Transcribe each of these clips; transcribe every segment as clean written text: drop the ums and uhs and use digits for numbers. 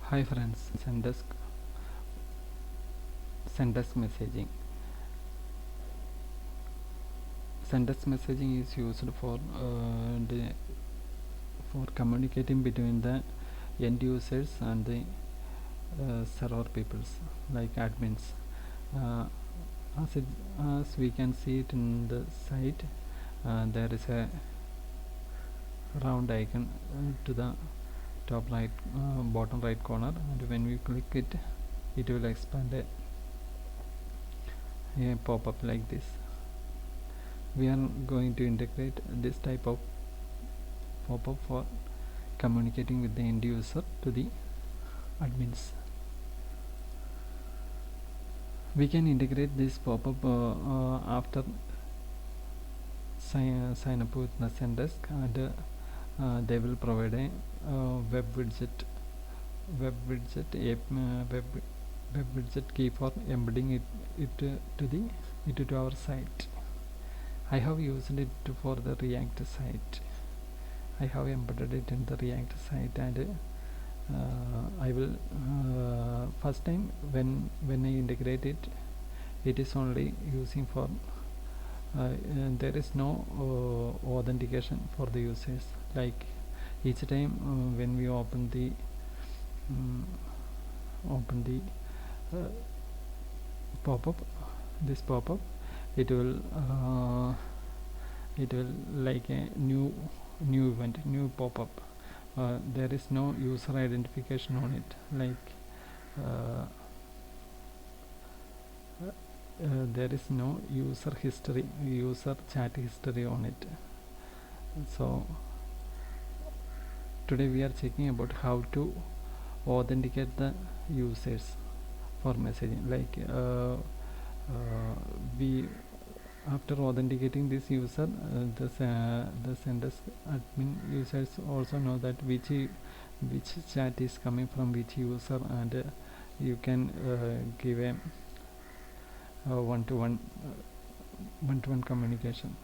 Hi friends, Zendesk messaging. Zendesk messaging is used for communicating between the end users and the server peoples like admins. Uh, as we can see it in the site, there is a round icon to the top right, bottom right corner, and when we click it, it will expand a pop-up like this. We are going to integrate this type of pop-up for communicating with the end user to the admins. We can integrate this pop-up after sign up with the Zendesk, and they will provide a web widget web widget web widget key for embedding it to our site. I have used it for the React site. I have embedded it in the React site, and I will first time when I integrate it, it is only using for there is no authentication for the users. Like each time when we open the uh, pop-up, this pop-up, it will like a new event, new pop-up. There is no user identification on it, like there is no user chat history on it. So today we are checking about how to authenticate the users for messaging. Like we after authenticating this user, the Zendesk admin users also know that which chat is coming from which user, and you can give a one-to-one communication.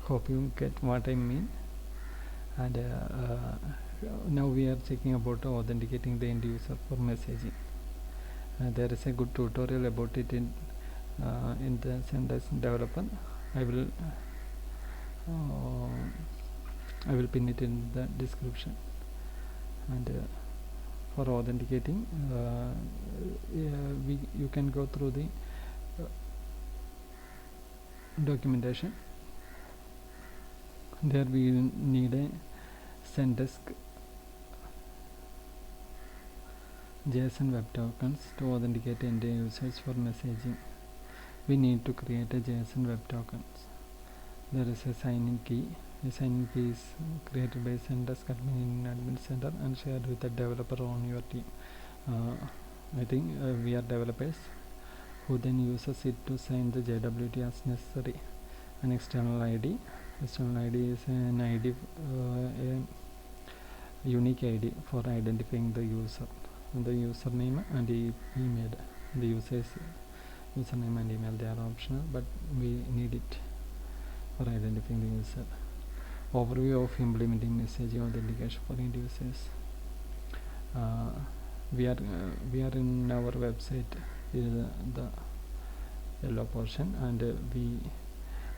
Hope you get what I mean. And now we are checking about authenticating the end user for messaging. There is a good tutorial about it in the Zendesk developer. I will pin it in the description. And for authenticating, you can go through the documentation. There we need a Zendesk JSON web tokens to authenticate end users for messaging. We need to create a JSON web tokens. There is a sign-in key. A sign-in key is created by Zendesk admin in Admin Center and shared with a developer on your team. I think we are developers who then uses it to sign the JWT as necessary. An external ID. External ID is an ID, a unique ID for identifying the user. The username and email. The user's username and email, they are optional, but we need it for identifying the user. Overview of implementing messaging authentication for end users. We are in our website, is the yellow portion, and we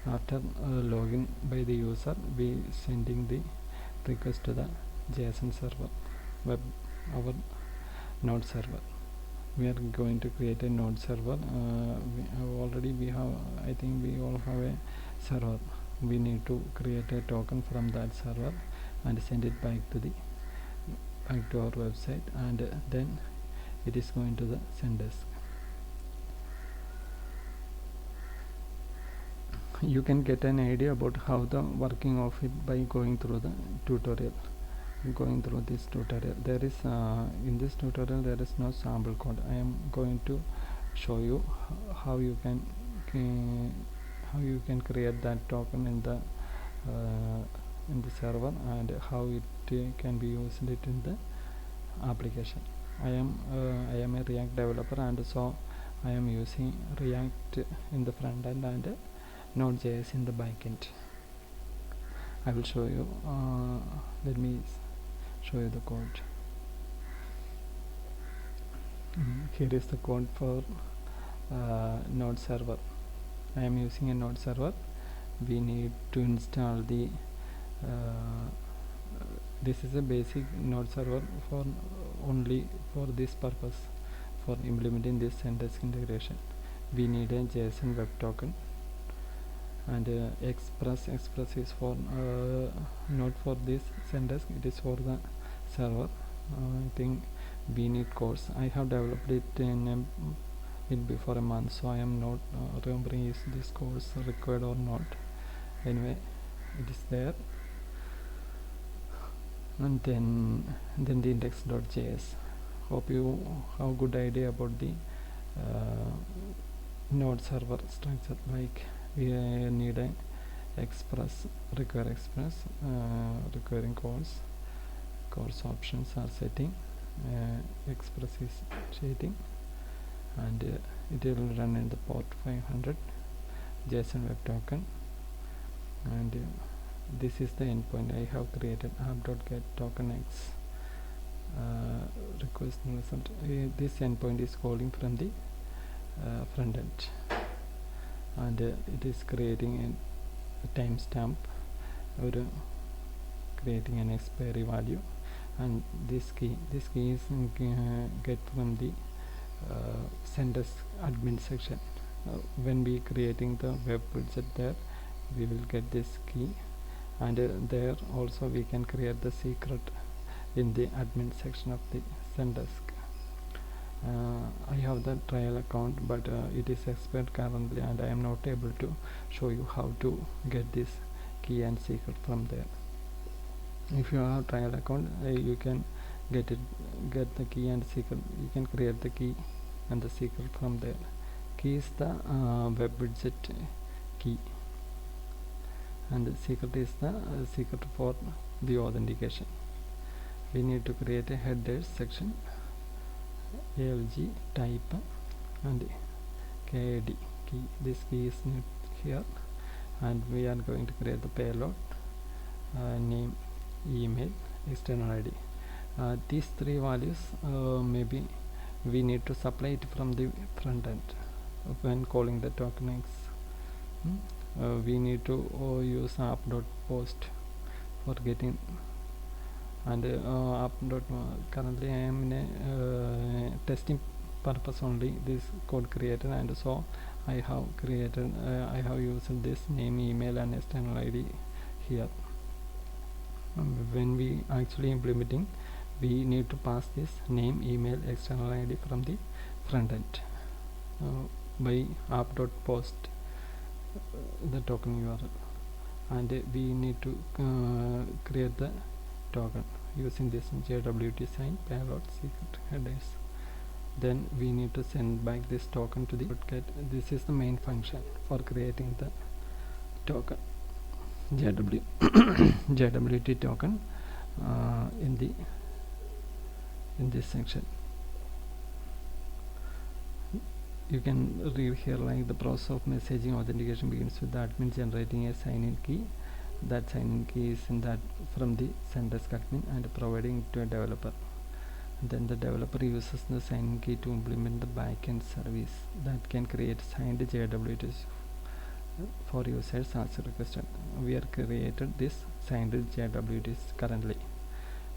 after login by the user, we sending the request to the JSON server, our node server. We are going to create a node server. I think we all have a server. We need to create a token from that server and send it back to our website, and then it is going to the Zendesk. You can get an idea about how the working of it by going through the tutorial. This tutorial, there is in this tutorial there is no sample code. I am going to show you how you can create that token in the server, and how it can be used in the application. I am a React developer, and so I am using React in the front end and Node.js in the backend. I will show you. Let me show you the code. Here is the code for node server. I am using a node server. We need to install the this is a basic node server for only for this purpose, for implementing this Zendesk integration. We need a JSON web token, and express is for not for this Zendesk, it is for the server. I think we need course. I have developed it in before a month, so I am not remembering is this course required or not. Anyway, it is there. And then the index.js. Hope you have a good idea about the node server structure. Like we need a require express, requiring course options are setting, express is shading, and it will run in the port 500, JSON web token, and this is the endpoint. I have created app.get token x request result. This endpoint is calling from the front end, and it is creating a timestamp or creating an expiry value, and this key is get from the Zendesk admin section. When we creating the web widget, there we will get this key, and there also we can create the secret in the admin section of the Zendesk. I have the trial account, but it is expired currently, and I am not able to show you how to get this key and secret from there. If you have trial account, you can get the key and secret. You can create the key and the secret from there. Key is the web widget key, and the secret is the secret for the authentication. We need to create a headers section, ALG type and KID key. This key is here, and we are going to create the payload, name, email, external ID. These three values maybe we need to supply it from the front end when calling the token X. We need to use app.post for getting, and currently I am in a testing purpose only this code created, and so I have created I have used this name, email and external ID here. When we actually implementing, we need to pass this name, email, external ID from the front end by app.post the token URL, and we need to create the token using this JWT sign, payload, secret, headers. Then we need to send back this token to the get. This is the main function for creating the token JWT token in this section. You can read here like the process of messaging authentication begins with the admin generating a sign-in key. That sign-in key is in that from the Zendesk admin and providing it to a developer. Then the developer uses the sign-in key to implement the backend service that can create signed JWTs for users as requested. We are created this signed JWTs currently.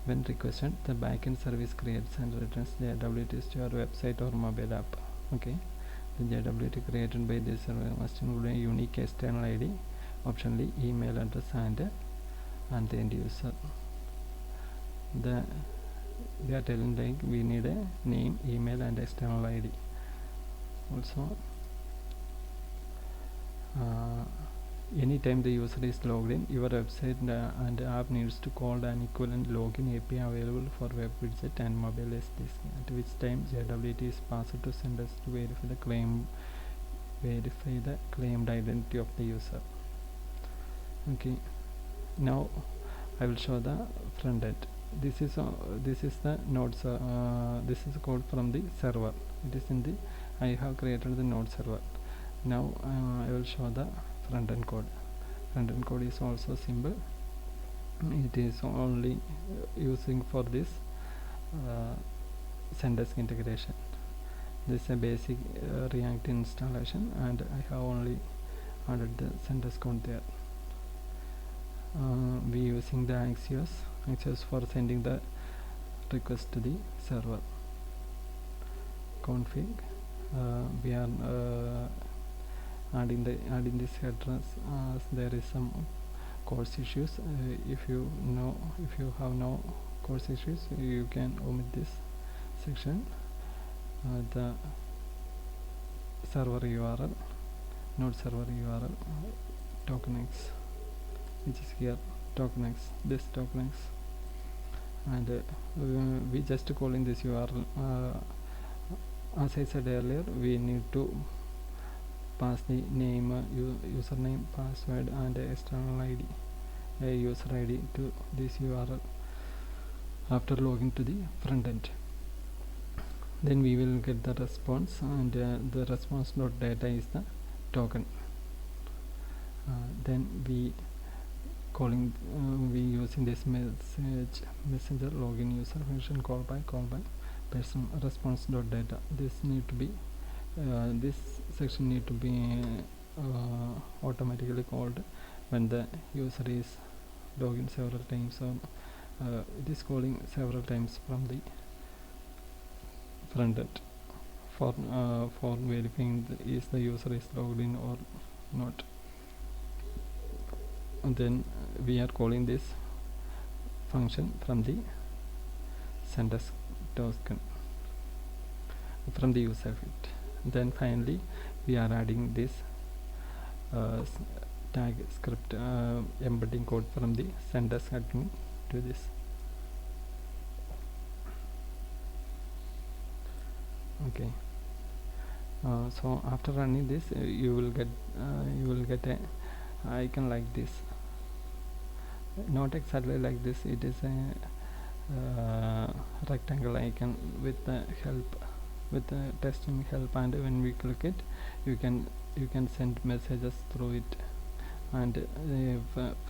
When requested, the backend service creates and returns JWTs to your website or mobile app. Okay. The JWT created by this server must include a unique external ID, optionally email address and the end user. They are telling like we need a name, email and external ID. Also, anytime the user is logged in, your website and app needs to call an equivalent login API available for web widget and mobile SDK, at which time JWT is passed to Zendesk to verify the claimed identity of the user. Okay, now I will show the front end. This is the nodes. This is the code from the server. It is in the I have created the node server. Now I will show the front end code. Front end code is also simple. it is only using for this Zendesk integration. This is a basic React installation, and I have only added the Zendesk code there. We using the Axios for sending the request to the server. Config. We are adding this address as there is some course issues. If you have no course issues, you can omit this section. The server URL, node server URL, tokenx, which is here, tokenx, this tokenx, and we just calling this URL. As I said earlier, we need to pass the name, username, password, and external ID, a user ID to this URL after logging to the front end. Then we will get the response, and the response.data is the token. Then we using this messenger login user function call by person response.data. This need to be this section need to be automatically called when the user is login several times, or it is calling several times from the front end for verifying is the user is logged in or not. And then we are calling this function from the Zendesk token from the user field. Then finally we are adding this tag script embedding code from the Zendesk admin to this. Okay, so after running this, you will get a icon like this, not exactly like this. It is a rectangle icon with the help, with the testing help, and when we click it, you can send messages through it, and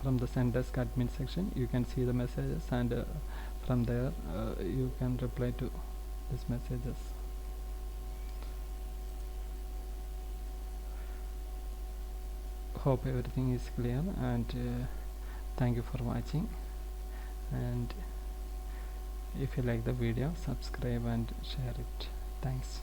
from the Zendesk admin section you can see the messages, and from there you can reply to these messages. Hope everything is clear, and thank you for watching. And if you like the video, subscribe and share it. Thanks.